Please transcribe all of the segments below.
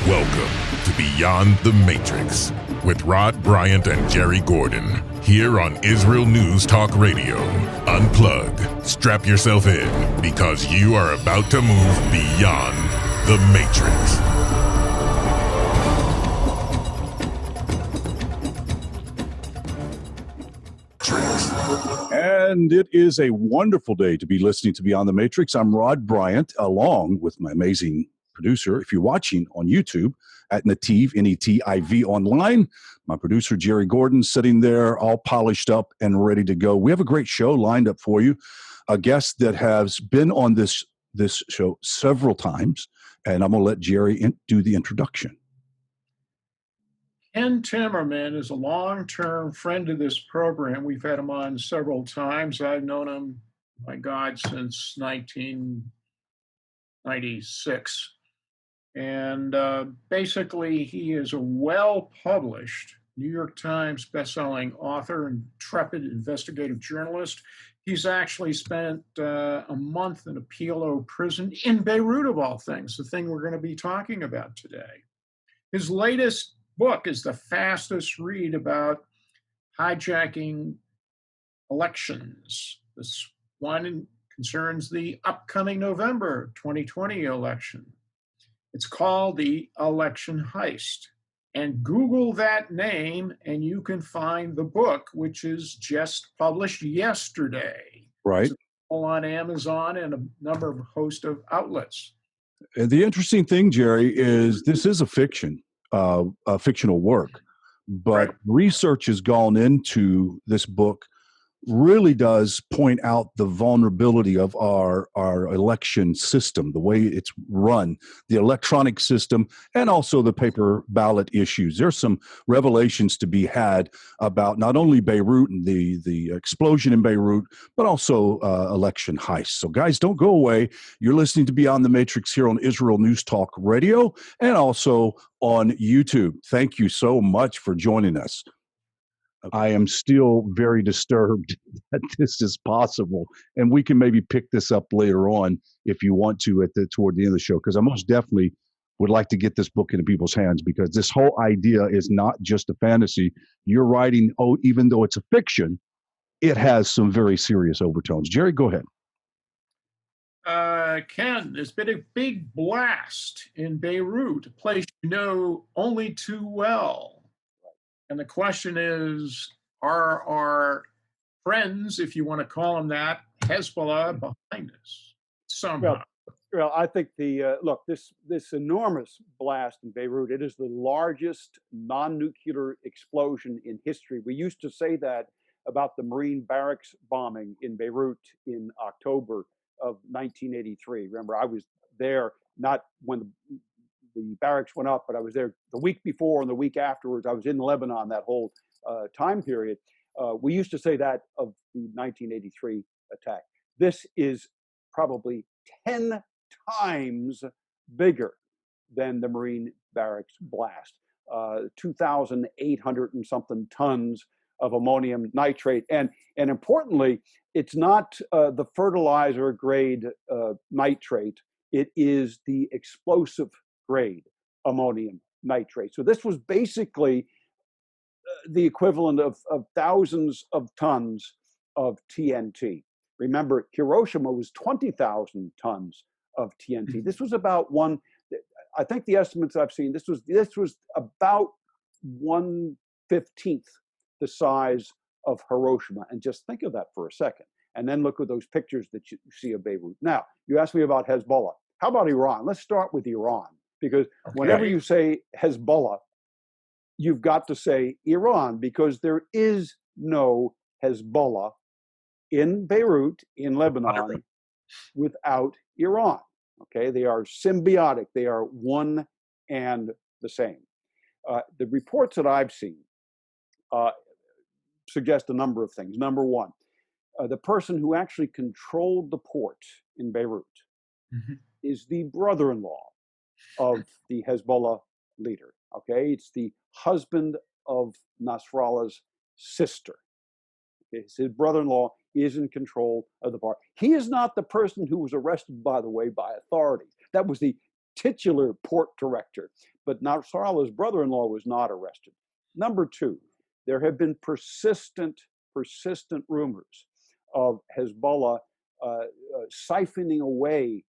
Welcome to Beyond the Matrix with Rod Bryant and Jerry Gordon, here on Israel News Talk Radio. Unplug, strap yourself in, because you are about to move beyond the Matrix. And it is a wonderful day to be listening to Beyond the Matrix. I'm Rod Bryant, along with my amazing producer. If you're watching on YouTube at Nativ, N-E-T-I-V online, my producer Jerry Gordon sitting there all polished up and ready to go. We have a great show lined up for you. A guest that has been on this show several times, and I'm going to let Jerry do the introduction. Ken Timmerman is a long-term friend of this program. We've had him on several times. I've known him, my God, since 1996. And basically, he is a well-published New York Times bestselling author and intrepid investigative journalist. He's actually spent a month in a PLO prison in Beirut, of all things, the thing we're going to be talking about today. His latest book is the fastest read about hijacking elections. This one concerns the upcoming November 2020 election. It's called The Election Heist. And Google that name and you can find the book, which is just published yesterday. Right. It's on Amazon and a number of host of outlets. And the interesting thing, Jerry, is this is a fictional work, but Right. research has gone into this book really does point out the vulnerability of our election system, the way it's run, the electronic system, and also the paper ballot issues. There's some revelations to be had about not only Beirut and the explosion in Beirut, but also election heist. So guys, don't go away. You're listening to Beyond the Matrix here on Israel News Talk Radio and also on YouTube. Thank you so much for joining us. I am still very disturbed that this is possible, and we can maybe pick this up later on if you want to toward the end of the show, because I most definitely would like to get this book into people's hands, because this whole idea is not just a fantasy. You're writing, even though it's a fiction, it has some very serious overtones. Jerry, go ahead. Ken, there's been a big blast in Beirut, a place you know only too well. And the question is, are our friends, if you want to call them that, Hezbollah, behind us somehow? Well, I think look, this enormous blast in Beirut, it is the largest non-nuclear explosion in history. We used to say that about the Marine barracks bombing in Beirut in October of 1983. Remember, I was there, not when the barracks went up, but I was there the week before and the week afterwards. I was in Lebanon that whole time period. We used to say that of the 1983 attack. This is probably 10 times bigger than the Marine barracks blast. 2,800 and something tons of ammonium nitrate. And importantly, it's not the fertilizer grade nitrate. It is the explosive grade ammonium nitrate. So this was basically the equivalent of thousands of tons of TNT. Remember, Hiroshima was 20,000 tons of TNT. This was about I think the estimates I've seen, this was about 1/15 the size of Hiroshima. And just think of that for a second. And then look at those pictures that you see of Beirut. Now, you asked me about Hezbollah. How about Iran? Let's start with Iran. Because whenever you say Hezbollah, you've got to say Iran, because there is no Hezbollah in Beirut, in Lebanon, without Iran. Okay, they are symbiotic. They are one and the same. The reports that I've seen suggest a number of things. Number one, the person who actually controlled the port in Beirut is the brother-in-law of the Hezbollah leader. Okay, it's the husband of Nasrallah's sister. Okay? His brother-in-law is in control of the port. He is not the person who was arrested, by the way, by authorities. That was the titular port director. But Nasrallah's brother-in-law was not arrested. Number two, there have been persistent rumors of Hezbollah siphoning away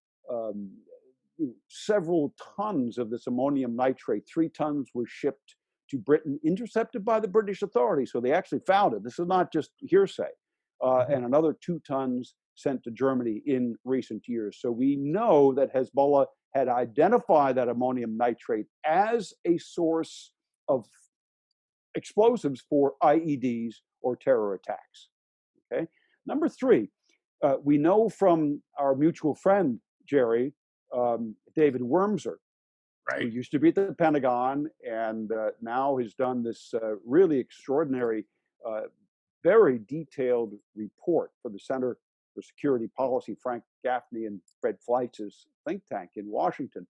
several tons of this ammonium nitrate. 3 tons was shipped to Britain, intercepted by the British authorities. So they actually found it. This is not just hearsay. And another 2 tons sent to Germany in recent years. So we know that Hezbollah had identified that ammonium nitrate as a source of explosives for IEDs or terror attacks. Okay. Number 3, we know from our mutual friend, Jerry, David Wormser, who used to be at the Pentagon and now has done this really extraordinary, very detailed report for the Center for Security Policy, Frank Gaffney and Fred Fleitz's think tank in Washington.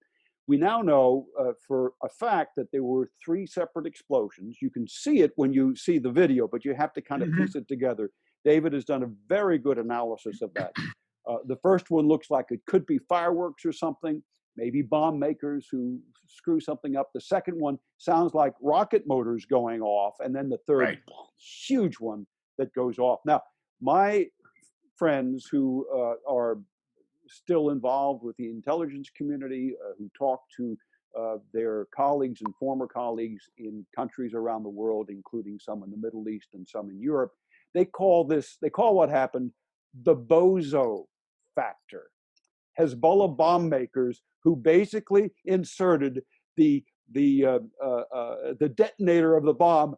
We now know for a fact that there were 3 separate explosions. You can see it when you see the video, but you have to kind of piece it together. David has done a very good analysis of that. The first one looks like it could be fireworks or something, maybe bomb makers who screw something up. The second one sounds like rocket motors going off. And then the third huge one that goes off. Now, my friends who are still involved with the intelligence community, who talk to their colleagues and former colleagues in countries around the world, including some in the Middle East and some in Europe, they call what happened the bozo factor. Hezbollah bomb makers who basically inserted the detonator of the bomb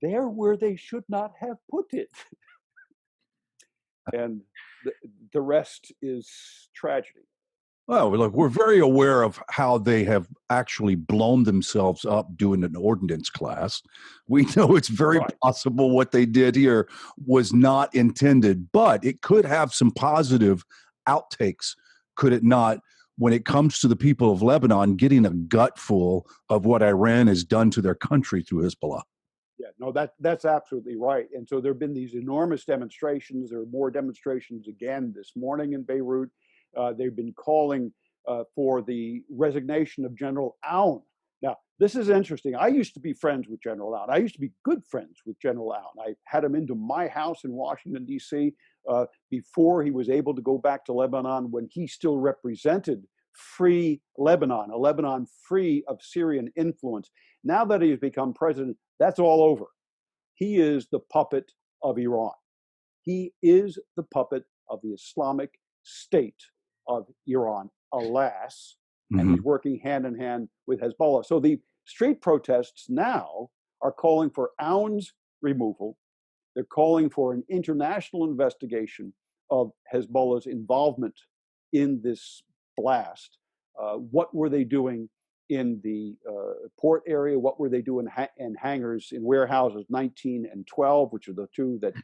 there where they should not have put it. And the rest is tragedy. Well, look, we're very aware of how they have actually blown themselves up doing an ordnance class. We know it's very possible what they did here was not intended, but it could have some positive outtakes, could it not, when it comes to the people of Lebanon getting a gutful of what Iran has done to their country through Hezbollah. Yeah, no, that's absolutely right. And so there have been these enormous demonstrations. There are more demonstrations again this morning in Beirut. They've been calling for the resignation of General Aoun. Now, this is interesting. I used to be friends with General Aoun. I used to be good friends with General Aoun. I had him into my house in Washington, D.C. Before he was able to go back to Lebanon, when he still represented free Lebanon, a Lebanon free of Syrian influence. Now that he has become president, that's all over. He is the puppet of Iran. He is the puppet of the Islamic State of Iran, alas, and he's working hand in hand with Hezbollah. So the street protests now are calling for Aoun's removal. They're calling for an international investigation of Hezbollah's involvement in this blast. What were they doing in the port area? What were they doing in hangars, in warehouses 19 and 12, which are the 2 that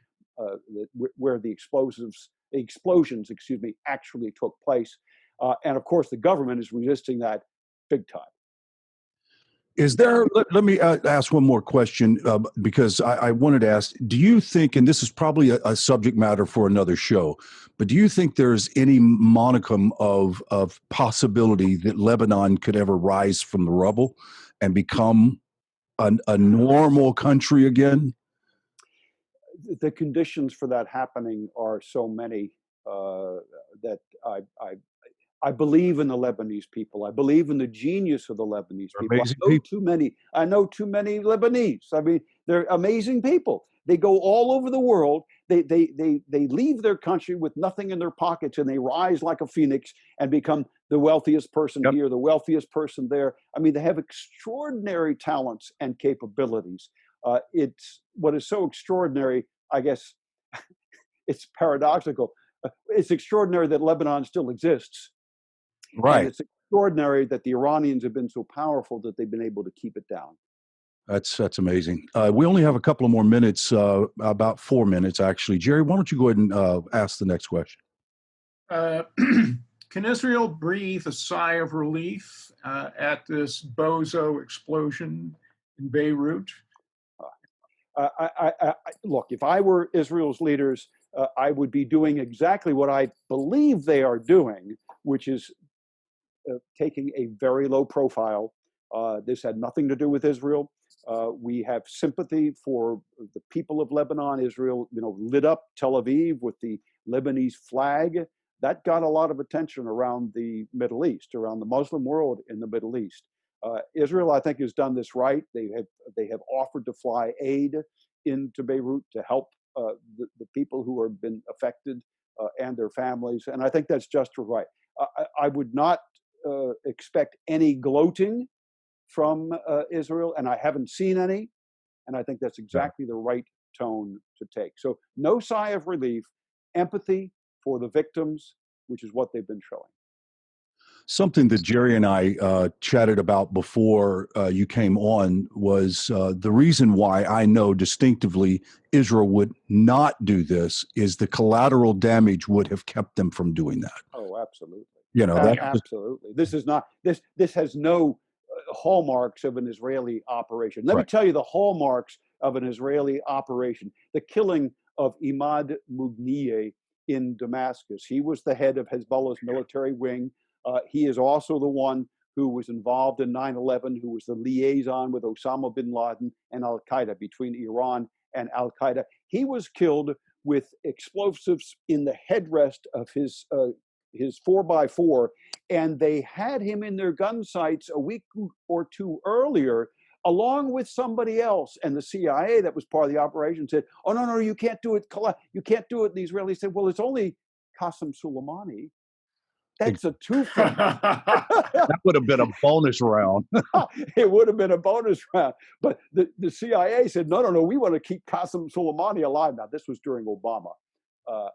where the explosions, actually took place. And of course, the government is resisting that big time. Is there, let me ask one more question, because I wanted to ask, do you think, and this is probably a subject matter for another show, but do you think there's any monicum of possibility that Lebanon could ever rise from the rubble and become a normal country again? The conditions for that happening are so many that I believe in the Lebanese people. I believe in the genius of the Lebanese people. I know too many Lebanese. I mean, they're amazing people. They go all over the world. They leave their country with nothing in their pockets, and they rise like a phoenix and become the wealthiest person here, the wealthiest person there. I mean, they have extraordinary talents and capabilities. It's what is so extraordinary, I guess, it's paradoxical. It's extraordinary that Lebanon still exists. Right. And it's extraordinary that the Iranians have been so powerful that they've been able to keep it down. That's amazing. We only have a couple of more minutes, about 4 minutes, actually. Jerry, why don't you go ahead and ask the next question? Can Israel breathe a sigh of relief at this bozo explosion in Beirut? Look, if I were Israel's leaders, I would be doing exactly what I believe they are doing, which is taking a very low profile. This had nothing to do with Israel. We have sympathy for the people of Lebanon. Israel, lit up Tel Aviv with the Lebanese flag. That got a lot of attention around the Middle East, around the Muslim world in the Middle East. Israel, I think, has done this right. They have offered to fly aid into Beirut to help the people who have been affected and their families, and I think that's just right. I would not expect any gloating from Israel, and I haven't seen any, and I think that's exactly the right tone to take. So no sigh of relief, empathy for the victims, which is what they've been showing. Something that Jerry and I chatted about before you came on was the reason why I know distinctively Israel would not do this is the collateral damage would have kept them from doing that. Oh, absolutely. Absolutely. This is not, this has no hallmarks of an Israeli operation. Let me tell you the hallmarks of an Israeli operation. The killing of Imad Mugnieh in Damascus. He was the head of Hezbollah's military wing. He is also the one who was involved in 9/11, who was the liaison with Osama bin Laden and Al-Qaeda, between Iran and Al-Qaeda. He was killed with explosives in the headrest of his 4x4, and they had him in their gun sights a week or two earlier, along with somebody else. And the CIA, that was part of the operation, said, "Oh, no, you can't do it. You can't do it." And the Israelis said, "Well, it's only Qasem Soleimani." That's a twofer. That would have been a bonus round. It would have been a bonus round. But the CIA said, no, we want to keep Qasem Soleimani alive. Now, this was during Obama.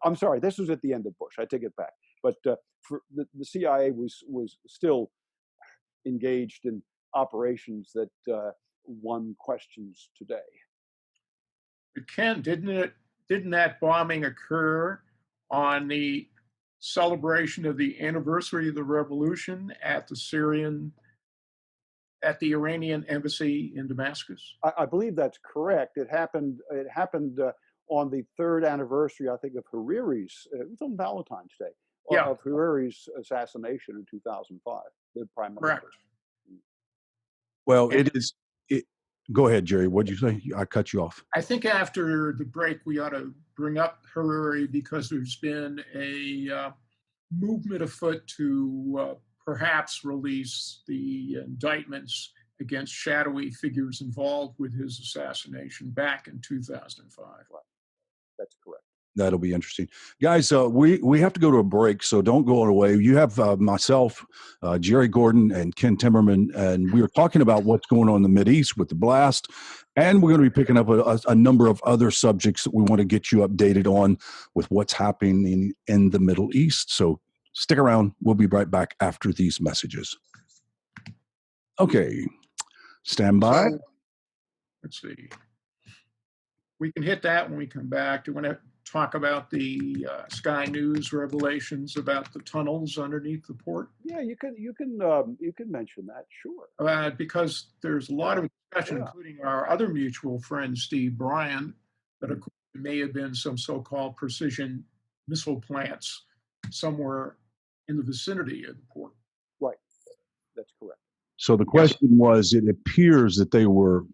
I'm sorry, this was at the end of Bush. I take it back. But for the CIA was still engaged in operations that one questions today. Ken, didn't that bombing occur on the celebration of the anniversary of the revolution at the Iranian embassy in Damascus? I believe that's correct. It happened on the third anniversary, I think, of Hariri's. It was on Valentine's Day. Of Hariri's assassination in 2005, the prime minister. Correct. Well, go ahead, Jerry. What'd you say? I cut you off. I think after the break, we ought to bring up Hariri because there's been a movement afoot to perhaps release the indictments against shadowy figures involved with his assassination back in 2005. That's correct. That'll be interesting. Guys, we have to go to a break, so don't go away. You have myself, Jerry Gordon, and Ken Timmerman, and we were talking about what's going on in the Mideast with the blast, and we're going to be picking up a number of other subjects that we want to get you updated on with what's happening in the Middle East. So stick around. We'll be right back after these messages. Okay. Stand by. So, let's see. We can hit that when we come back. Do you want to talk about the Sky News revelations about the tunnels underneath the port? Yeah, you can mention that, sure. Because there's a lot of discussion, including our other mutual friend Steve Bryant, that there may have been some so-called precision missile plants somewhere in the vicinity of the port. Right, that's correct. So the question was: it appears that they were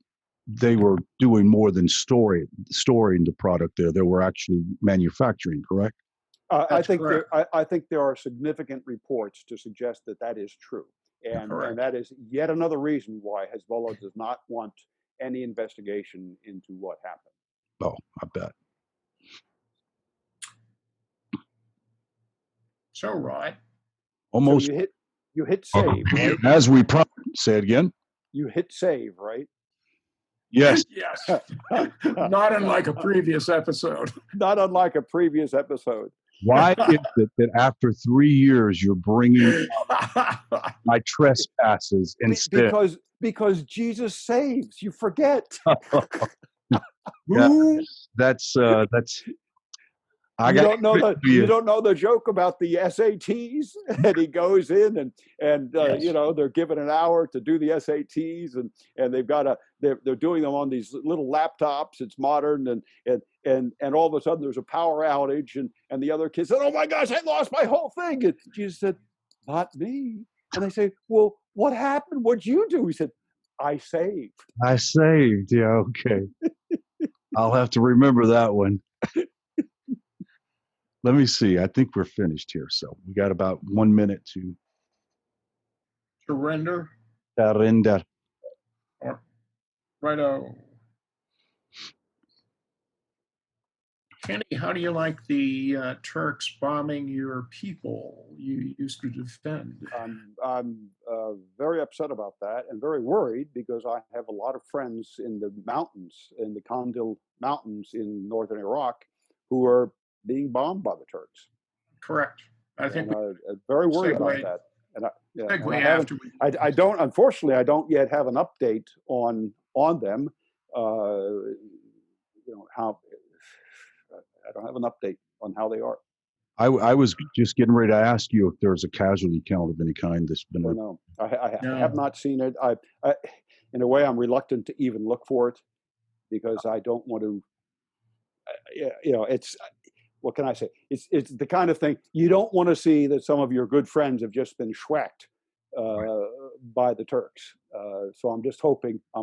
doing more than storing the product there. They were actually manufacturing, correct? I think there are significant reports to suggest that is true. And that is yet another reason why Hezbollah does not want any investigation into what happened. Oh, I bet. So, Rod. Almost. So you hit save, right? As we say it again. You hit save, right? Yes. Yes. Not unlike a previous episode. Not unlike a previous episode. Why is it that after 3 years you're bringing up my trespasses instead? Because Jesus saves. You forget. That's. You don't know the joke about the SATs, and he goes in and they're given an hour to do the SATs, and they've got they're doing them on these little laptops. It's modern, and all of a sudden there's a power outage, and the other kid said, "Oh my gosh, I lost my whole thing!" And Jesus said, "Not me. And they say, well, what happened? What'd you do? He said, I saved. I saved. Yeah, okay. I'll have to remember that one. Let me see. I think we're finished here. So we got about 1 minute to Surrender. surrender. Righto. Kenny, how do you like the Turks bombing your people you used to defend? I'm very upset about that and very worried because I have a lot of friends in the mountains, in the Kandil Mountains in northern Iraq, who are being bombed by the Turks. Correct. I think I'm very worried about that. And I don't. Unfortunately, I don't yet have an update on them. How I don't have an update on how they are. I was just getting ready to ask you if there's a casualty count of any kind that's been. No, I have not seen it. I, in a way, I'm reluctant to even look for it because I don't want to. It's what can I say? It's the kind of thing you don't want to see that some of your good friends have just been schwacked by the Turks. So I'm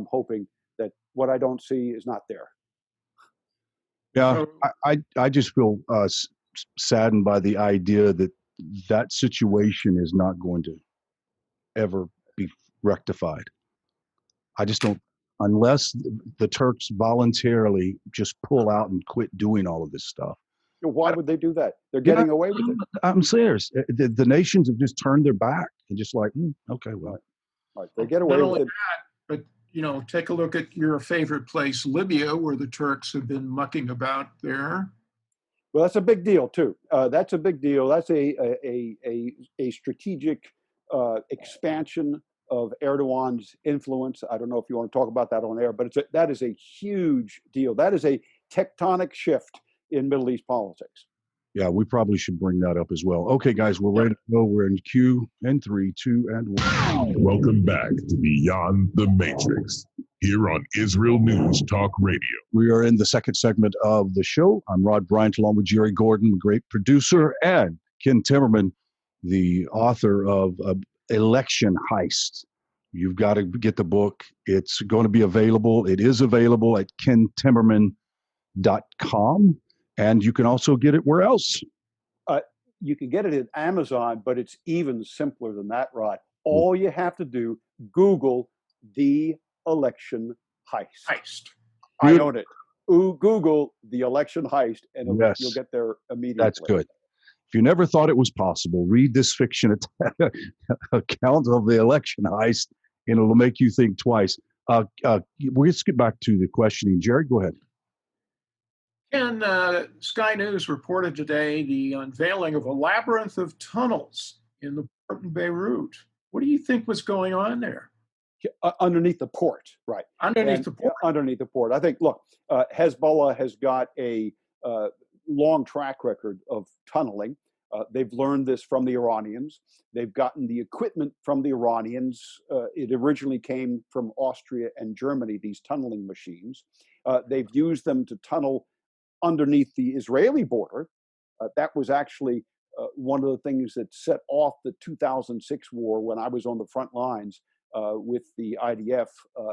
hoping that what I don't see is not there. Yeah, I just feel saddened by the idea that situation is not going to ever be rectified. I just don't, unless the Turks voluntarily just pull out and quit doing all of this stuff. Why would they do that? They're getting away with it. I'm serious. The nations have just turned their back and just like, okay, well. Right. They get away with it. But take a look at your favorite place, Libya, where the Turks have been mucking about there. Well, that's a big deal too. That's a big deal. That's a strategic expansion of Erdogan's influence. I don't know if you want to talk about that on air, but that is a huge deal. That is a tectonic shift in Middle East politics. Yeah, we probably should bring that up as well. Okay, guys, we're ready to go. We're in Q and 3, 2, and 1. Welcome back to Beyond the Matrix, here on Israel News Talk Radio. We are in the second segment of the show. I'm Rod Bryant, along with Jerry Gordon, great producer, and Ken Timmerman, the author of Election Heist. You've got to get the book. It's going to be available. It is available at kentimmerman.com. And you can also get it where else? You can get it at Amazon, but it's even simpler than that, Rod. All you have to do, Google the Election Heist. I own it. Google the Election Heist, and you'll get there immediately. That's good. If you never thought it was possible, read this fiction account of the Election Heist, and it'll make you think twice. Let's get back to the questioning. Jerry, go ahead. And Sky News reported today the unveiling of a labyrinth of tunnels in the port in Beirut. What do you think was going on there? Underneath the port, right. Underneath the port. I think, look, Hezbollah has got a long track record of tunneling. They've learned this from the Iranians. They've gotten the equipment from the Iranians. It originally came from Austria and Germany, these tunneling machines. They've used them to tunnel underneath the Israeli border. That was actually one of the things that set off the 2006 war when I was on the front lines with the IDF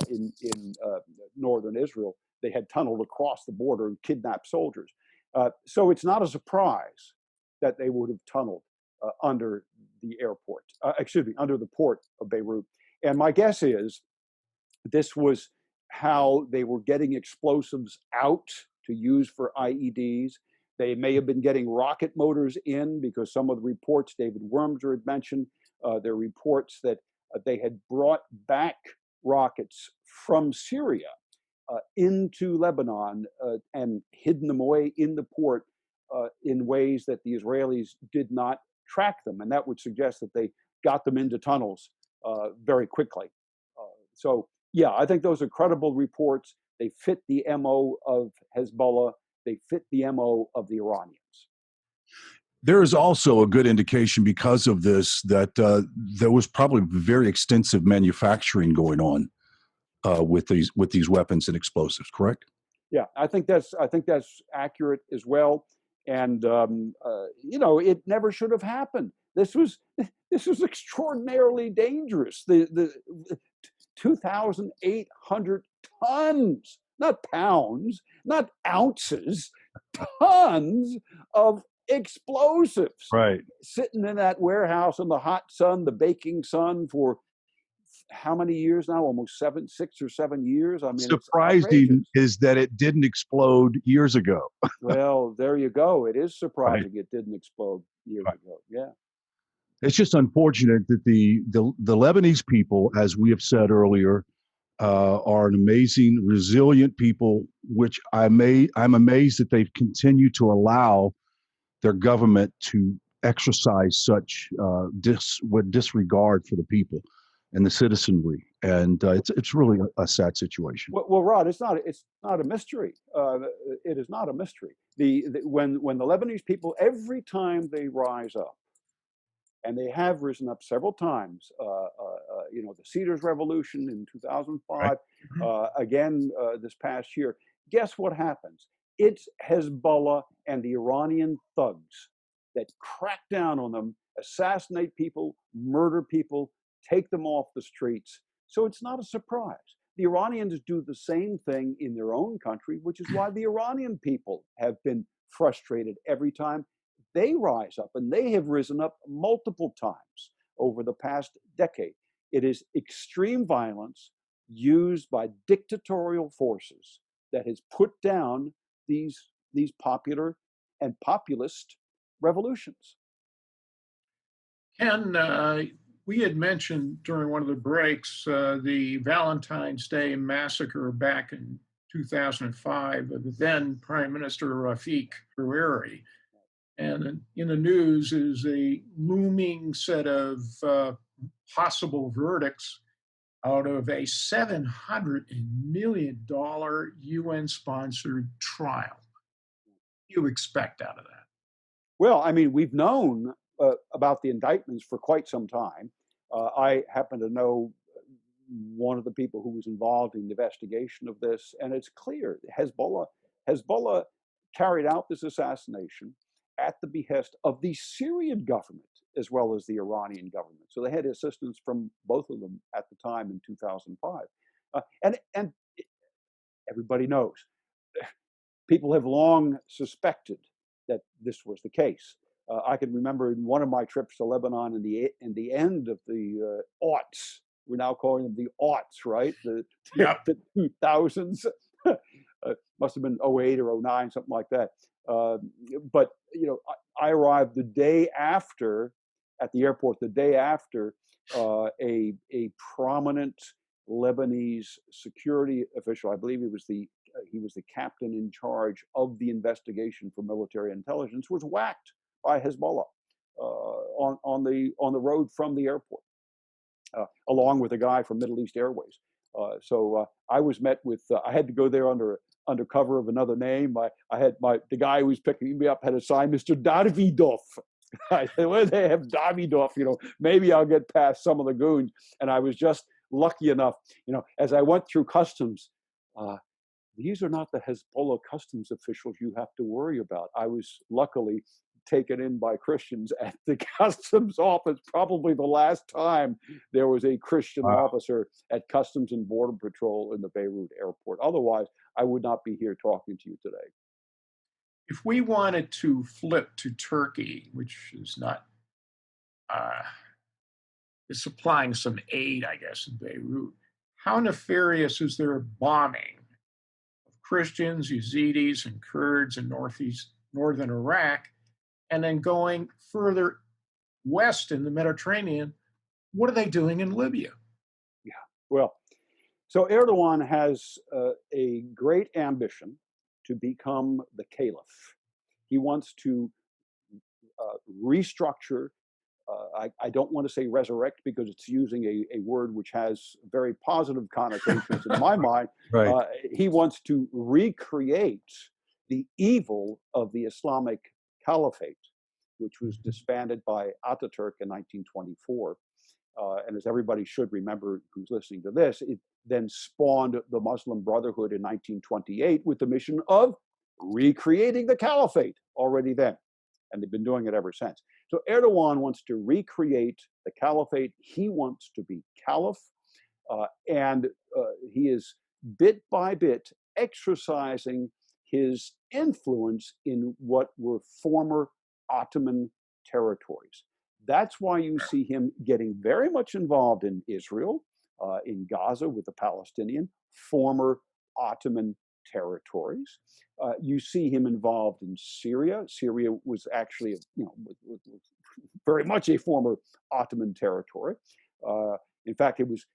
in northern Israel. They had tunneled across the border and kidnapped soldiers. So it's not a surprise that they would have tunneled under the airport, under the port of Beirut. And my guess is this was how they were getting explosives out to use for IEDs. They may have been getting rocket motors in because some of the reports David Wormser had mentioned, there are reports that they had brought back rockets from Syria into Lebanon and hidden them away in the port in ways that the Israelis did not track them. And that would suggest that they got them into tunnels very quickly. So, yeah, I think those are credible reports. They fit the MO of Hezbollah. They fit the MO of the Iranians. There is also a good indication because of this that there was probably very extensive manufacturing going on with these weapons and explosives. Correct? Yeah, I think that's accurate as well. And it never should have happened. This This is extraordinarily dangerous. The 2,800 tons, not pounds, not ounces, tons of explosives Right. sitting in that warehouse in the hot sun, the baking sun, for how many years now? Almost 6 or 7 years. I mean, it's Surprising outrageous. is that it didn't explode years ago. Well, there you go. It is Right. surprising it didn't explode years Right. ago. Yeah. It's just unfortunate that the Lebanese people, as we have said earlier, are an amazing, resilient people, which I'm amazed that they've continued to allow their government to exercise such disregard for the people and the citizenry, and it's really a sad situation. Well, Rod, it's not a mystery. It is not a mystery. When the Lebanese people, every time they rise up, and they have risen up several times. The Cedars Revolution in 2005, Right. again this past year. Guess what happens? It's Hezbollah and the Iranian thugs that crack down on them, assassinate people, murder people, take them off the streets. So it's not a surprise. The Iranians do the same thing in their own country, which is why the Iranian people have been frustrated every time they rise up, and they have risen up multiple times over the past decade. It is extreme violence used by dictatorial forces that has put down these popular and populist revolutions. Ken, we had mentioned during one of the breaks the Valentine's Day massacre back in 2005 of the then Prime Minister Rafik Hariri. And in the news is a looming set of possible verdicts out of a $700 million UN-sponsored trial. What do you expect out of that? Well, I mean, we've known about the indictments for quite some time. I happen to know one of the people who was involved in the investigation of this, and it's clear Hezbollah carried out this assassination at the behest of the Syrian government as well as the Iranian government. So they had assistance from both of them at the time in 2005. And everybody knows, people have long suspected that this was the case. I can remember in one of my trips to Lebanon in the end of the aughts, we're now calling them the aughts, right? The 2000s. Must have been 08 or 09, something like that. But I arrived the day after at the airport. The day after a prominent Lebanese security official, I believe he was the captain in charge of the investigation for military intelligence, was whacked by Hezbollah on the road from the airport, along with a guy from Middle East Airways. So I was met with. I had to go there under cover of another name. I had the guy who was picking me up had a sign, Mr. Davidov. I said, well, they have Davidov, maybe I'll get past some of the goons. And I was just lucky enough, as I went through customs, these are not the Hezbollah customs officials you have to worry about. I was luckily taken in by Christians at the customs office. Probably the last time there was a Christian officer at Customs and Border Patrol in the Beirut airport. Otherwise, I would not be here talking to you today. If we wanted to flip to Turkey, which is not is supplying some aid, I guess, in Beirut, how nefarious is their bombing of Christians, Yazidis, and Kurds in northern Iraq, and then going further west in the Mediterranean? What are they doing in Libya? Yeah, well, so Erdogan has a great ambition to become the caliph. He wants to restructure. I don't want to say resurrect because it's using a word which has very positive connotations in my mind. Right. He wants to recreate the evil of the Islamic Caliphate, which was disbanded by Ataturk in 1924. And as everybody should remember who's listening to this, it then spawned the Muslim Brotherhood in 1928 with the mission of recreating the caliphate already then. And they've been doing it ever since. So Erdogan wants to recreate the caliphate. He wants to be caliph. And he is bit by bit exercising his influence in what were former Ottoman territories. That's why you see him getting very much involved in Israel, in Gaza with the Palestinian, former Ottoman territories. You see him involved in Syria. Syria was actually, very much a former Ottoman territory. In fact, it was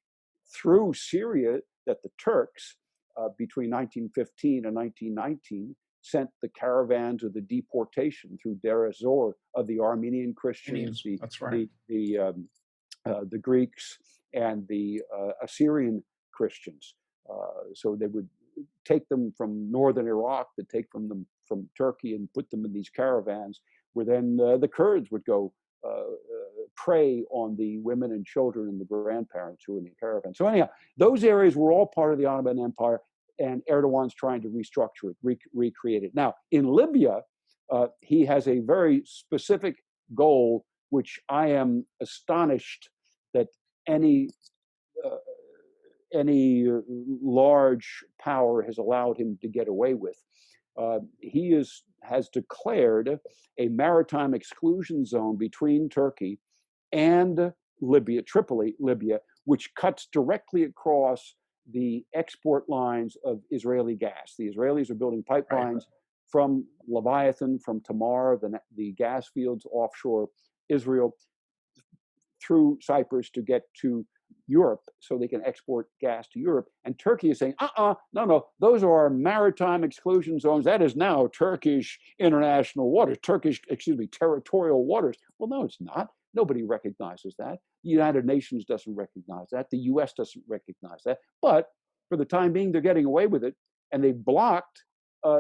through Syria that the Turks, between 1915 and 1919, sent the caravans of the deportation through Deir ez-Zor of the Armenian Christians, That's right. the Greeks, and the Assyrian Christians. So they would take them from northern Iraq, to take them from Turkey and put them in these caravans, where then the Kurds would go prey on the women and children and the grandparents who were in the caravan. So anyhow, those areas were all part of the Ottoman Empire, and Erdogan's trying to restructure it, recreate it. Now, in Libya, he has a very specific goal, which I am astonished that any large power has allowed him to get away with. He has declared a maritime exclusion zone between Turkey and Libya, Tripoli, Libya, which cuts directly across the export lines of Israeli gas. The Israelis are building pipelines from Leviathan, from Tamar, the gas fields offshore Israel, through Cyprus to get to Europe, so they can export gas to Europe. And Turkey is saying, no, those are our maritime exclusion zones. That is now Turkish international waters, territorial waters. Well, no, it's not. Nobody recognizes that. The United Nations doesn't recognize that. The US doesn't recognize that. But for the time being, they're getting away with it. And they've blocked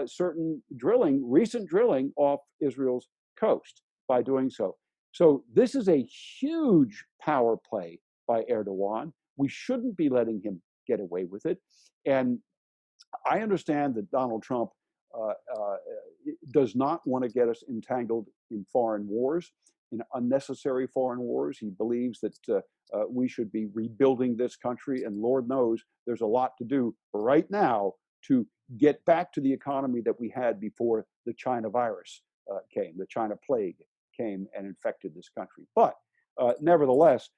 certain recent drilling off Israel's coast by doing so. So this is a huge power play by Erdogan. We shouldn't be letting him get away with it. And I understand that Donald Trump does not want to get us entangled in foreign wars, in unnecessary foreign wars. He believes that we should be rebuilding this country, and Lord knows there's a lot to do right now to get back to the economy that we had before the China virus came, the China plague came and infected this country. But nevertheless,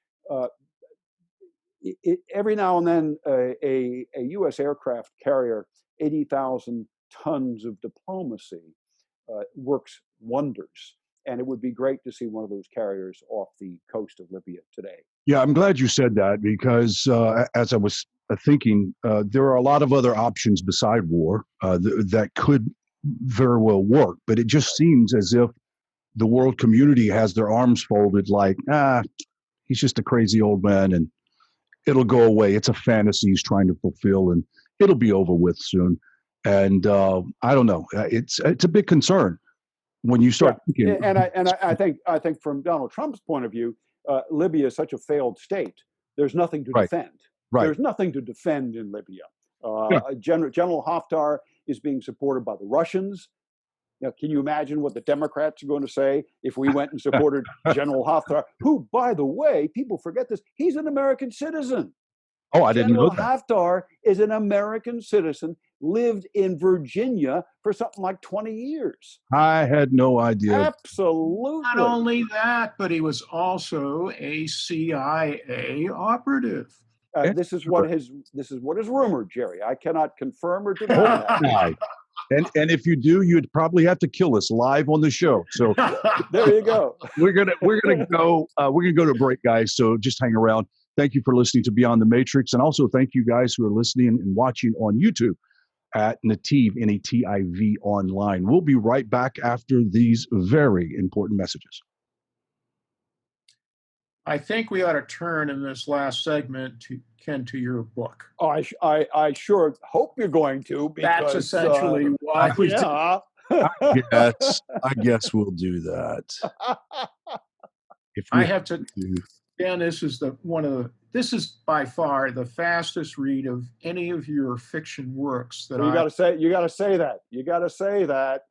every now and then a U.S. aircraft carrier, 80,000 tons of diplomacy, works wonders. And it would be great to see one of those carriers off the coast of Libya today. Yeah, I'm glad you said that, because as I was thinking, there are a lot of other options beside war that could very well work. But it just seems as if the world community has their arms folded, like, he's just a crazy old man and it'll go away. It's a fantasy he's trying to fulfill and it'll be over with soon. And I don't know. It's a big concern when you start thinking. And I think from Donald Trump's point of view, Libya is such a failed state. There's nothing to defend. Right. There's nothing to defend in Libya. General Haftar is being supported by the Russians. Now, can you imagine what the Democrats are going to say if we went and supported General Haftar, who, by the way, people forget this, he's an American citizen. Oh, I didn't know that. General Haftar is an American citizen, lived in Virginia for something like 20 years. I had no idea. Absolutely. Not only that, but he was also a CIA operative. This is what is rumored, Jerry. I cannot confirm or deny that. And if you do, you'd probably have to kill us live on the show. So there you go. We're gonna go to break, guys. So just hang around. Thank you for listening to Beyond the Matrix, and also thank you guys who are listening and watching on YouTube at Nativ, Nativ online. We'll be right back after these very important messages. I think we ought to turn in this last segment to your book. Oh, I sure hope you're going to. Because, that's essentially what we do. I guess we'll do that. I have to. Dan, this is this is by far the fastest read of any of your fiction works that you got to say that,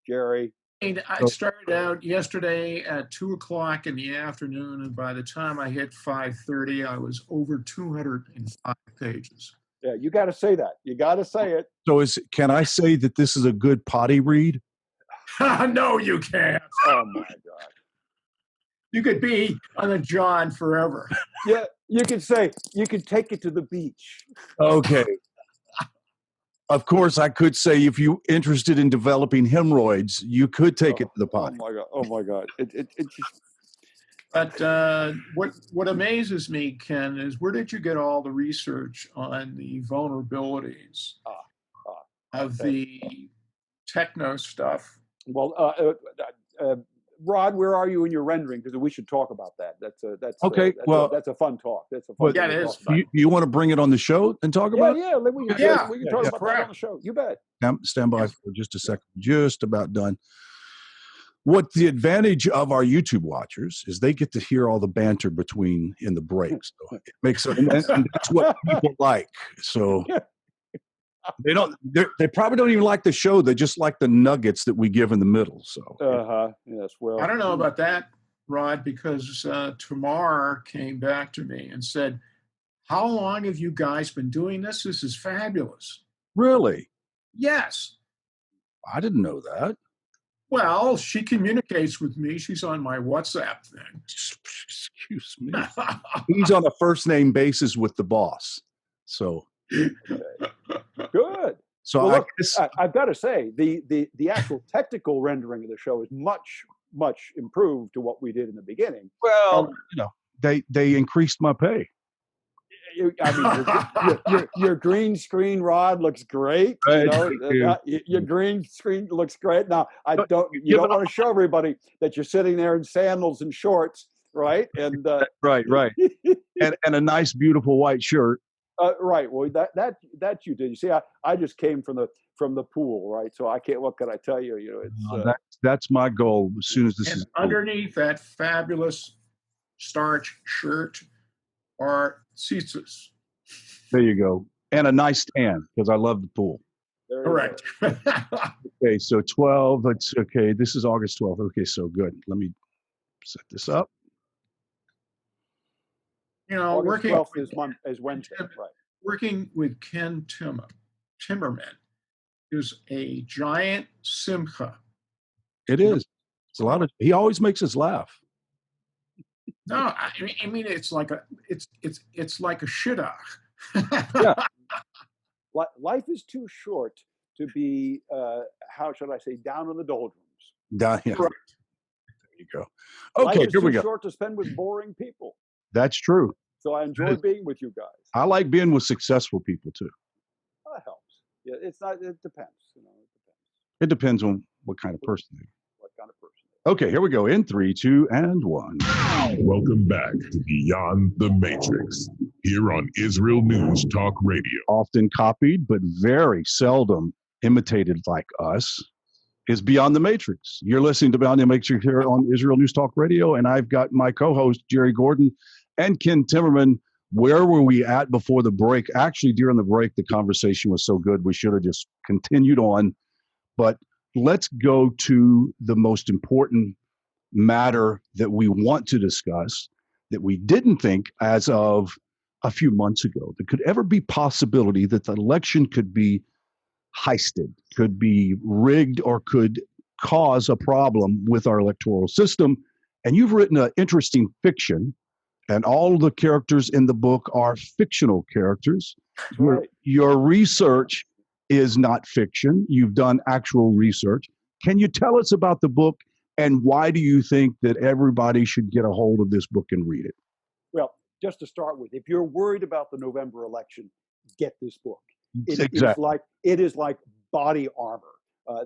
Jerry. mean, I started out yesterday at 2 o'clock in the afternoon, and by the time I hit 5:30, I was over 205 pages. Yeah, you got to say that. You got to say it. So can I say that this is a good potty read? No, you can't. Oh my God. You could be on a John forever. Yeah, you could say you could take it to the beach. Okay. Of course, I could say if you're interested in developing hemorrhoids, you could take it to the potty. Oh my God. Oh my God. It just. But what amazes me, Ken, is where did you get all the research on the vulnerabilities of the techno stuff? Well, Rod, where are you in your rendering? Because we should talk about that. That's a fun talk. That's a fun. Yeah, it is. You want to bring it on the show and talk about it? Yeah, we can talk about that on the show. You bet. Stand by for just a second. Just about done. What the advantage of our YouTube watchers is they get to hear all the banter in the breaks. So it makes it, and that's what people like. So they probably don't even like the show. They just like the nuggets that we give in the middle. So yes. Well, I don't know about that, Rod, because Tamar came back to me and said, "How long have you guys been doing this? This is fabulous." Really? Yes. I didn't know that. Well, she communicates with me. She's on my WhatsApp thing. Excuse me. He's on a first name basis with the boss. So good. So well, I've got to say the actual technical rendering of the show is much improved to what we did in the beginning. Well, they increased my pay. I mean, your green screen, Rod, looks great. Your green screen looks great. Now, you don't want to show everybody that you're sitting there in sandals and shorts, right? And right, and a nice, beautiful white shirt. Right. Well, that you did. You see, I just came from the pool, right? So I can't. What can I tell you? It's that's my goal. As soon as this is underneath that fabulous starch shirt are tzitzis. There you go. And a nice tan, because I love the pool. Correct. Okay, so 12. This is August 12th. Okay, so good. Let me set this up. August 12th is Wednesday, right? Working with Ken Timmerman is a giant simcha. It is. It's a lot of. He always makes us laugh. No, I mean it's like a shidduch. Yeah. Life is too short to be how should I say down in the doldrums. Yeah. There you go. Okay, here we go. Life is too short to spend with boring people. That's true. So I enjoy being with you guys. I like being with successful people too. That helps. Yeah, it's not. It depends. It depends. It depends on what kind of person they are. What kind of person? Okay, here we go. In 3, 2, and 1. Welcome back to Beyond the Matrix, here on Israel News Talk Radio. Often copied, but very seldom imitated like us, is Beyond the Matrix. You're listening to Beyond the Matrix here on Israel News Talk Radio, and I've got my co-host, Jerry Gordon, and Ken Timmerman. Where were we at before the break? Actually, during the break, the conversation was so good, we should have just continued on. But let's go to the most important matter that we want to discuss that we didn't think as of a few months ago. There could ever be possibility that the election could be heisted, could be rigged, or could cause a problem with our electoral system. And you've written an interesting fiction, and all the characters in the book are fictional characters. Right. Your research is not fiction. You've done actual research. Can you tell us about the book, and why do you think that everybody should get a hold of this book and read it? Well, just to start with, if you're worried about the November election, get this book. Exactly. It is like body armor.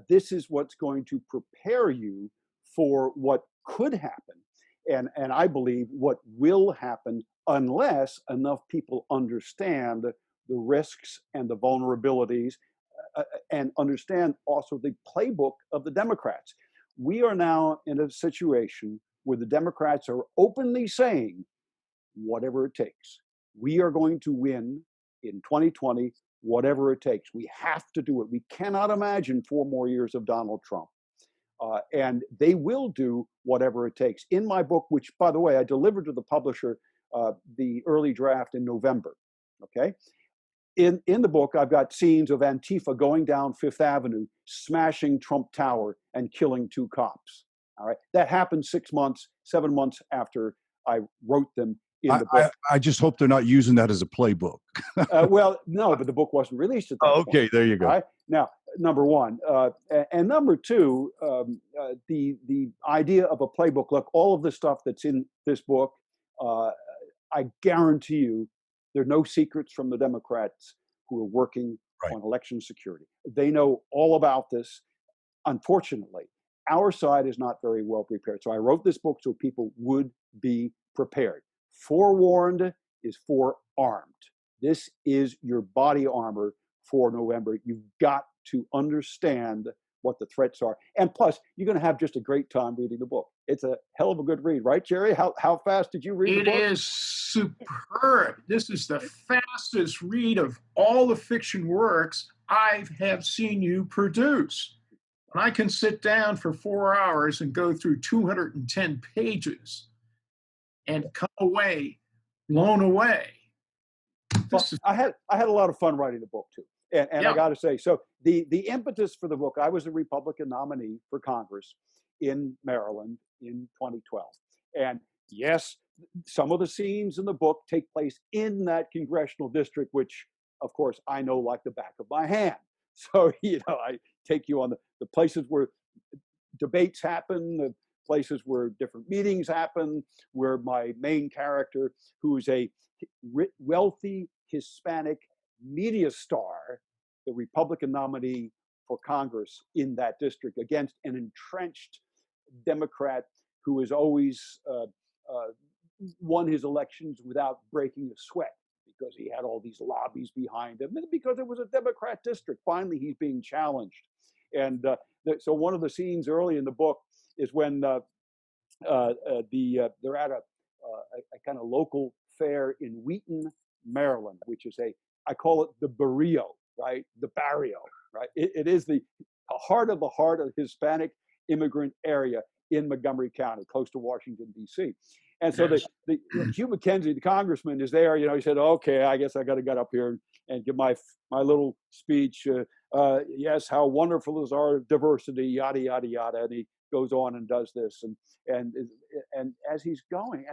This is what's going to prepare you for what could happen, and I believe what will happen unless enough people understand the risks and the vulnerabilities and understand also the playbook of the Democrats. We are now in a situation where the Democrats are openly saying, whatever it takes. We are going to win in 2020, whatever it takes. We have to do it. We cannot imagine 4 more years of Donald Trump. And they will do whatever it takes. In my book, which, by the way, I delivered to the publisher the early draft in November, okay? In the book, I've got scenes of Antifa going down Fifth Avenue, smashing Trump Tower and killing 2 cops. All right, that happened 7 months after I wrote them in the book. I just hope they're not using that as a playbook. Well, no, but the book wasn't released at that point. Okay, there you go. All right? Now, number one, and number two, the idea of a playbook. Look, all of the stuff that's in this book, I guarantee you, there are no secrets from the Democrats who are working on election security. They know all about this. Unfortunately, our side is not very well prepared. So I wrote this book so people would be prepared. Forewarned is forearmed. This is your body armor for November. You've got to understand what the threats are. And plus, you're going to have just a great time reading the book. It's a hell of a good read, right, Jerry? How fast did you read the book? It is superb. This is the fastest read of all the fiction works I have seen you produce. And I can sit down for 4 hours and go through 210 pages and come away blown away. I had a lot of fun writing the book too. And I got to say, so the impetus for the book, I was a Republican nominee for Congress in Maryland in 2012. And yes, some of the scenes in the book take place in that congressional district, which of course I know like the back of my hand. So, I take you on the places where debates happen, the places where different meetings happen, where my main character, who's a wealthy Hispanic media star, the Republican nominee for Congress in that district against an entrenched Democrat who has always won his elections without breaking a sweat because he had all these lobbies behind him and because it was a Democrat district. Finally, he's being challenged. And so one of the scenes early in the book is when they're at a kind of local fair in Wheaton, Maryland, which is I call it the barrio, right? The barrio, right? It is the heart of the Hispanic immigrant area in Montgomery County, close to Washington, D.C. And so the Hugh McKenzie, the congressman, is there. He said, okay, I guess I got to get up here and give my little speech. Yes, how wonderful is our diversity, yada, yada, yada. And he goes on and does this. And as he's going,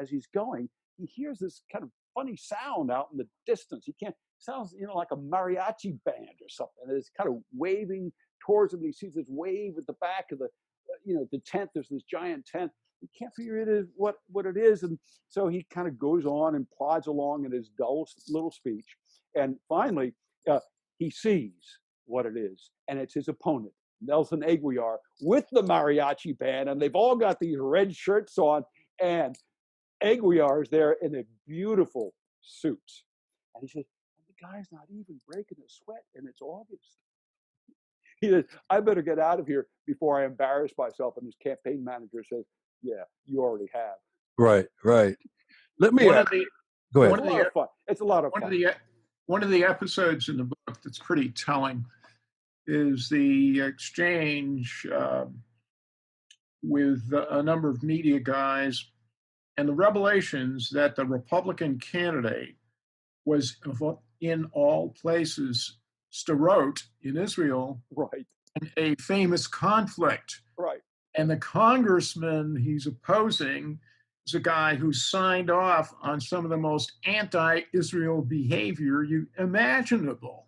he hears this kind of funny sound out in the distance. Sounds like a mariachi band or something. And it's kind of waving towards him. He sees this wave at the back of the tent. There's this giant tent. He can't figure it what it is. And so he kind of goes on and plods along in his dull little speech. And finally, he sees what it is. And it's his opponent, Nelson Aguilar, with the mariachi band. And they've all got these red shirts on. And Aguilar is there in a beautiful suit. And he says, the guy's not even breaking a sweat, and it's August. He says, I better get out of here before I embarrass myself. And his campaign manager says, yeah, you already have. Right. Let me go ahead. It's a lot of fun. One of the episodes in the book that's pretty telling is the exchange with a number of media guys and the revelations that the Republican candidate was, in all places, Sderot in Israel, right, in a famous conflict. Right. And the congressman he's opposing is a guy who signed off on some of the most anti-Israel behavior imaginable.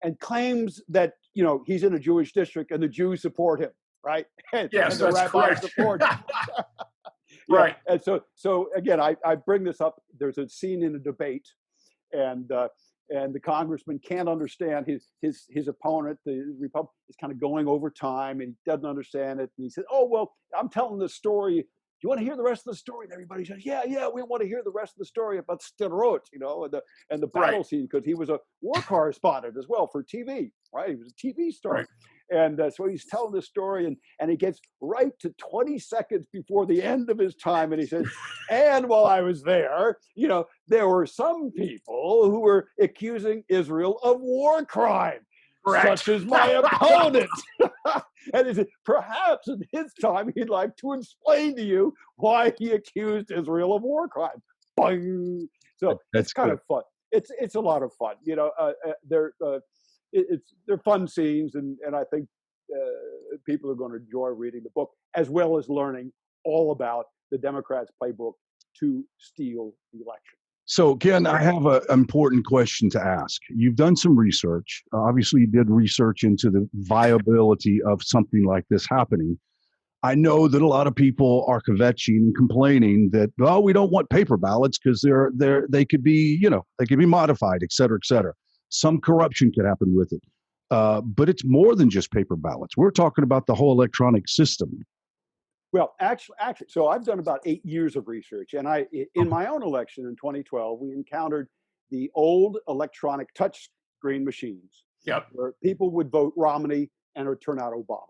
And claims that, he's in a Jewish district and the Jews support him, right? Yes, and the that's rabbis correct. Support him. Right. And so again, I bring this up. There's a scene in a debate, and the congressman can't understand his opponent. The Republican is kind of going over time, and he doesn't understand it. And he said, "Oh well, I'm telling the story. Do you want to hear the rest of the story?" And everybody says, "Yeah, we want to hear the rest of the story about Sderot, and the battle scene, because he was a war correspondent as well for TV, right? He was a TV star." Right. And so he's telling the story, and he gets right to 20 seconds before the end of his time, and he says, and while I was there, there were some people who were accusing Israel of war crime. Correct. such as my opponent. And he said, perhaps in his time, he'd like to explain to you why he accused Israel of war crimes. Boing. So That's it's kind good. of fun. It's a lot of fun. You know, they're fun scenes, and I think people are going to enjoy reading the book as well as learning all about the Democrats' playbook to steal the election. So, Ken, I have an important question to ask. You've done some research. Obviously, you did research into the viability of something like this happening. I know that a lot of people are kvetching and complaining that, well, we don't want paper ballots because they could be, they could be modified, et cetera, et cetera. Some corruption could happen with it. But it's more than just paper ballots. We're talking about the whole electronic system. Well, actually, so I've done about 8 years of research, and in my own election in 2012, we encountered the old electronic touchscreen machines, Yep. where people would vote Romney and it would turn out Obama.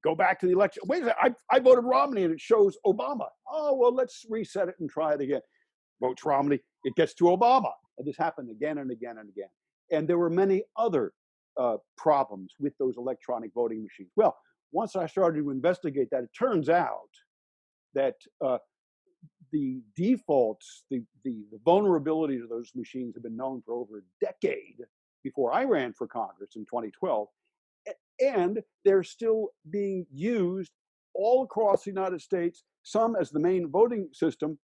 Go back to the election. Wait a second, I voted Romney and it shows Obama. Oh, well, let's reset it and try it again. Votes Romney, it gets to Obama. And this happened again and again and again. And there were many other problems with those electronic voting machines. Well, once I started to investigate that, it turns out that the defaults, the vulnerabilities of those machines have been known for over a decade before I ran for Congress in 2012. And they're still being used all across the United States, some as the main voting system.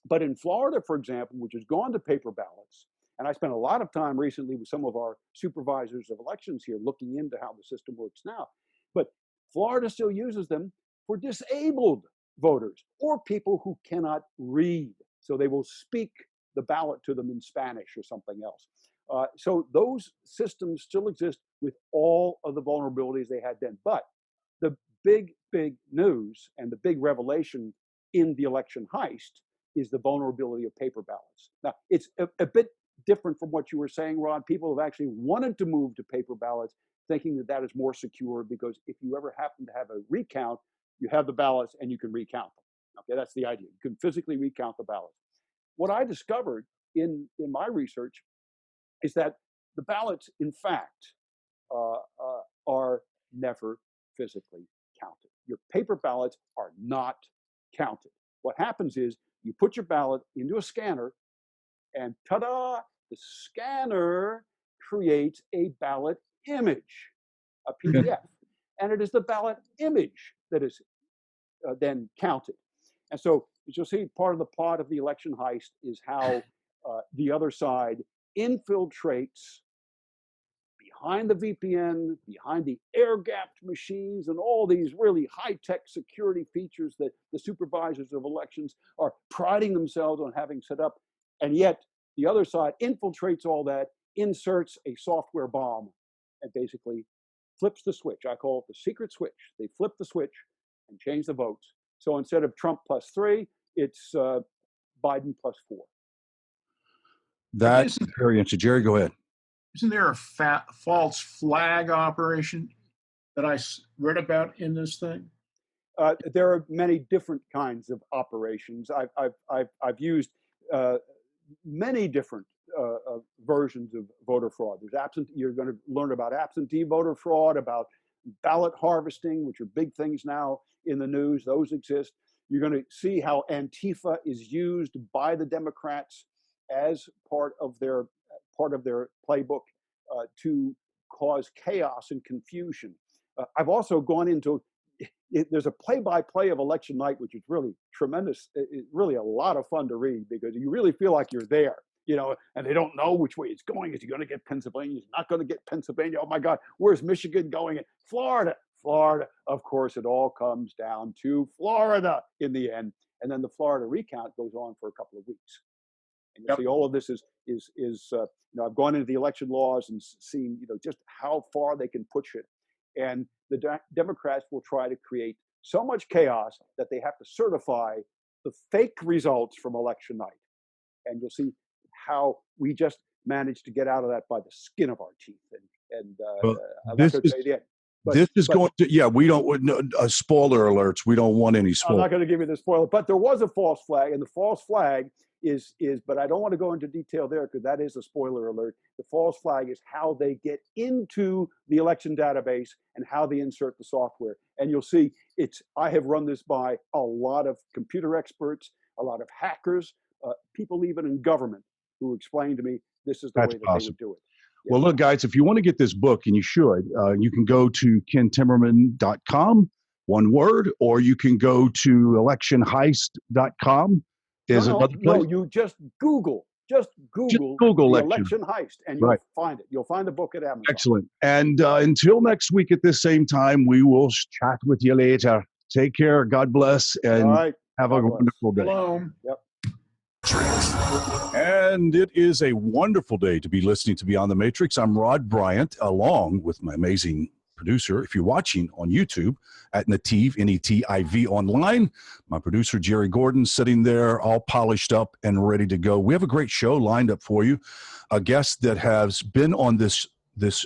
But in Florida, for example, which has gone to paper ballots, and I spent a lot of time recently with some of our supervisors of elections here looking into how the system works now. But Florida still uses them for disabled voters or people who cannot read. So they will speak the ballot to them in Spanish or something else. So those systems still exist with all of the vulnerabilities they had then. But the big news and the big revelation in the election heist is the vulnerability of paper ballots. Now, it's a bit different from what you were saying, Rod. People have actually wanted to move to paper ballots, thinking that is more secure, because if you ever happen to have a recount, you have the ballots and you can recount them. Okay, that's the idea. You can physically recount the ballots. What I discovered in my research is that the ballots, in fact, are never physically counted. Your paper ballots are not counted. What happens is you put your ballot into a scanner, and ta-da, the scanner creates a ballot image, a PDF. And it is the ballot image that is then counted. And so, as you'll see, part of the plot of the election heist is how the other side infiltrates behind the VPN, behind the air-gapped machines, and all these really high-tech security features that the supervisors of elections are priding themselves on having set up. And yet, the other side infiltrates all that, inserts a software bomb, and basically flips the switch. I call it the secret switch. They flip the switch and change the votes. So instead of Trump +3, it's Biden +4. That's very interesting. Jerry, go ahead. Isn't there a false flag operation that I read about in this thing? There are many different kinds of operations. I've used many different versions of voter fraud. You're going to learn about absentee voter fraud, about ballot harvesting, which are big things now in the news. Those exist. You're going to see how Antifa is used by the Democrats as part of their playbook to cause chaos and confusion. I've also gone into there's a play-by-play of election night, which is really tremendous. It's really a lot of fun to read, because you really feel like you're there, and they don't know which way it's going. Is he going to get Pennsylvania? Is he not going to get Pennsylvania? Oh my God, where's Michigan going? Florida, of course, it all comes down to Florida in the end. And then the Florida recount goes on for a couple of weeks. And you see all of this is I've gone into the election laws and seen, just how far they can push it. And the Democrats will try to create so much chaos that they have to certify the fake results from election night. And you'll see how we just managed to get out of that by the skin of our teeth. And I'm not going to say the end. We don't, spoiler alerts, we don't want any spoilers. I'm not going to give you the spoiler, but there was a false flag, and the false flag but I don't want to go into detail there because that is a spoiler alert. The false flag is how they get into the election database and how they insert the software. And you'll see I have run this by a lot of computer experts, a lot of hackers, people even in government who explained to me this is the way that they would do it. Yeah. Well, look, guys, if you want to get this book, and you should, you can go to kentimmerman.com, one word, or you can go to electionheist.com. There's another place. No, you just Google the election heist, and you'll find it. You'll find the book at Amazon. Excellent. And until next week at this same time, we will chat with you later. Take care. God bless, and have a wonderful day. Hello. Yep. And it is a wonderful day to be listening to Beyond the Matrix. I'm Rod Bryant, along with my amazing producer. If you're watching on YouTube at Nativ, N-E-T-I-V online, my producer, Jerry Gordon, sitting there all polished up and ready to go. We have a great show lined up for you. A guest that has been on this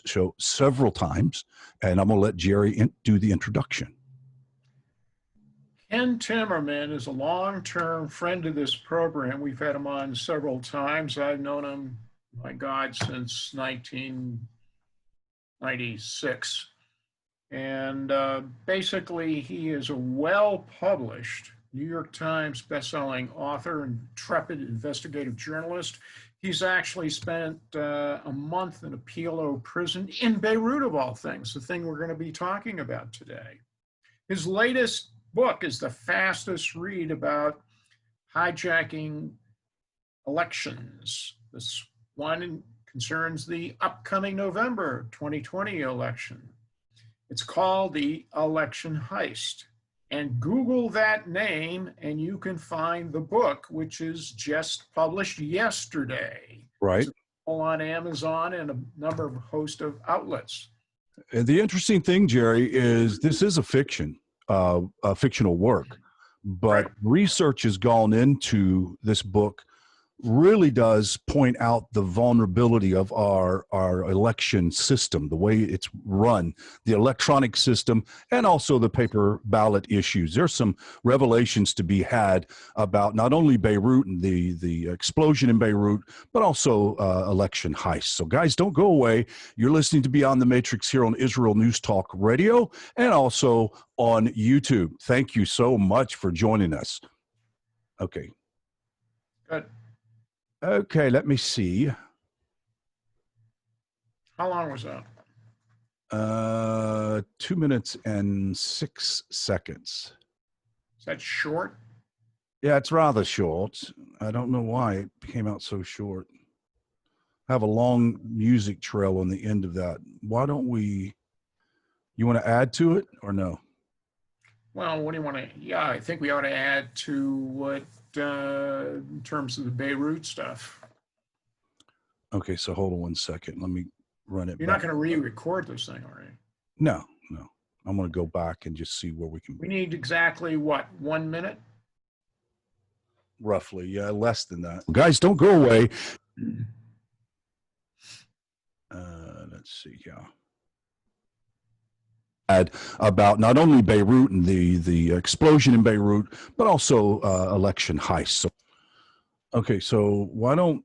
show several times, and I'm going to let Jerry do the introduction. Ken Timmerman is a long-term friend of this program. We've had him on several times. I've known him, my God, since 1996. And basically, he is a well-published New York Times bestselling author and intrepid investigative journalist. He's actually spent a month in a PLO prison in Beirut, of all things, the thing we're going to be talking about today. His latest book is the fastest read about hijacking elections. This one concerns the upcoming November 2020 election. It's called The Election Heist. And Google that name and you can find the book, which is just published yesterday. Right. It's on Amazon and a number of host of outlets. And the interesting thing, Jerry, is this is a fictional work, but research has gone into this book really does point out the vulnerability of our election system, the way it's run, the electronic system, and also the paper ballot issues. There's some revelations to be had about not only Beirut and the explosion in Beirut, but also election heists. So guys, don't go away. You're listening to Beyond the Matrix here on Israel News Talk Radio and also on YouTube. Thank you so much for joining us. Okay. Good. Okay, let me see. How long was that? 2 minutes and 6 seconds. Is that short? Yeah, it's rather short. I don't know why it came out so short. I have a long music trail on the end of that. Why don't you want to add to it or no? Well, what do you want to, yeah, I think we ought to add to what, in terms of the Beirut stuff. Okay, so hold on 1 second. Let me run it. You're not going to re-record this thing, are you? No. I'm going to go back and just see where we can. We need exactly what, 1 minute? Roughly, yeah, less than that. Guys, don't go away. Let's see, yeah. About not only Beirut and the explosion in Beirut, but also election heists. So, okay, so why don't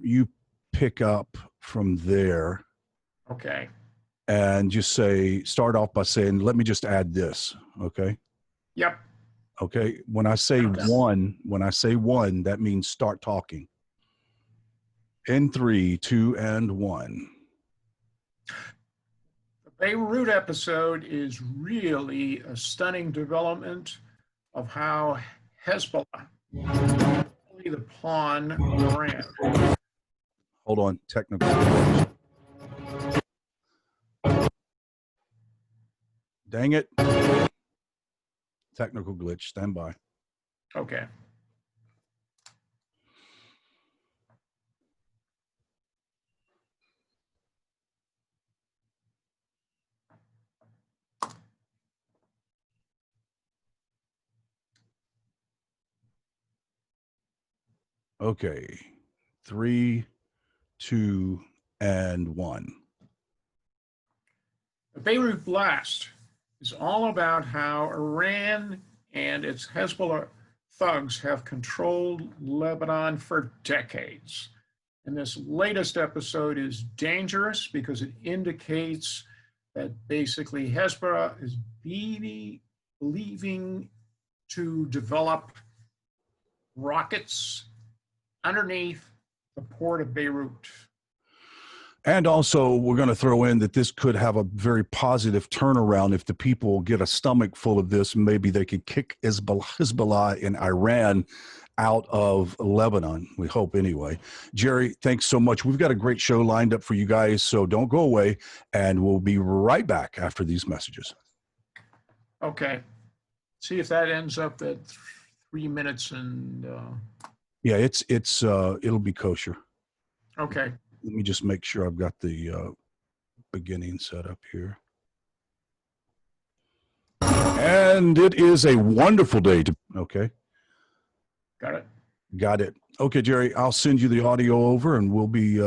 you pick up from there? Okay. And just start off by saying, let me just add this. Okay. Yep. Okay. When I say one, that means start talking. In 3, 2, and 1. Beirut episode is really a stunning development of how Hezbollah, only the pawn of Iran. Hold on, technical. Dang it. Technical glitch, stand by. Okay. Okay, 3, 2, and 1. The Beirut.Blast is all about how Iran and its Hezbollah thugs have controlled Lebanon for decades. And this latest episode is dangerous because it indicates that basically Hezbollah is believing to develop rockets underneath the port of Beirut. And also, we're going to throw in that this could have a very positive turnaround if the people get a stomach full of this. Maybe they could kick Hezbollah in Iran out of Lebanon. We hope anyway. Jerry, thanks so much. We've got a great show lined up for you guys, so don't go away, and we'll be right back after these messages. Okay. See if that ends up at 3 minutes and... Yeah, it'll be kosher. Okay. Let me just make sure I've got the beginning set up here. And it is a wonderful day to, okay. Got it. Got it. Okay, Jerry, I'll send you the audio over and we'll be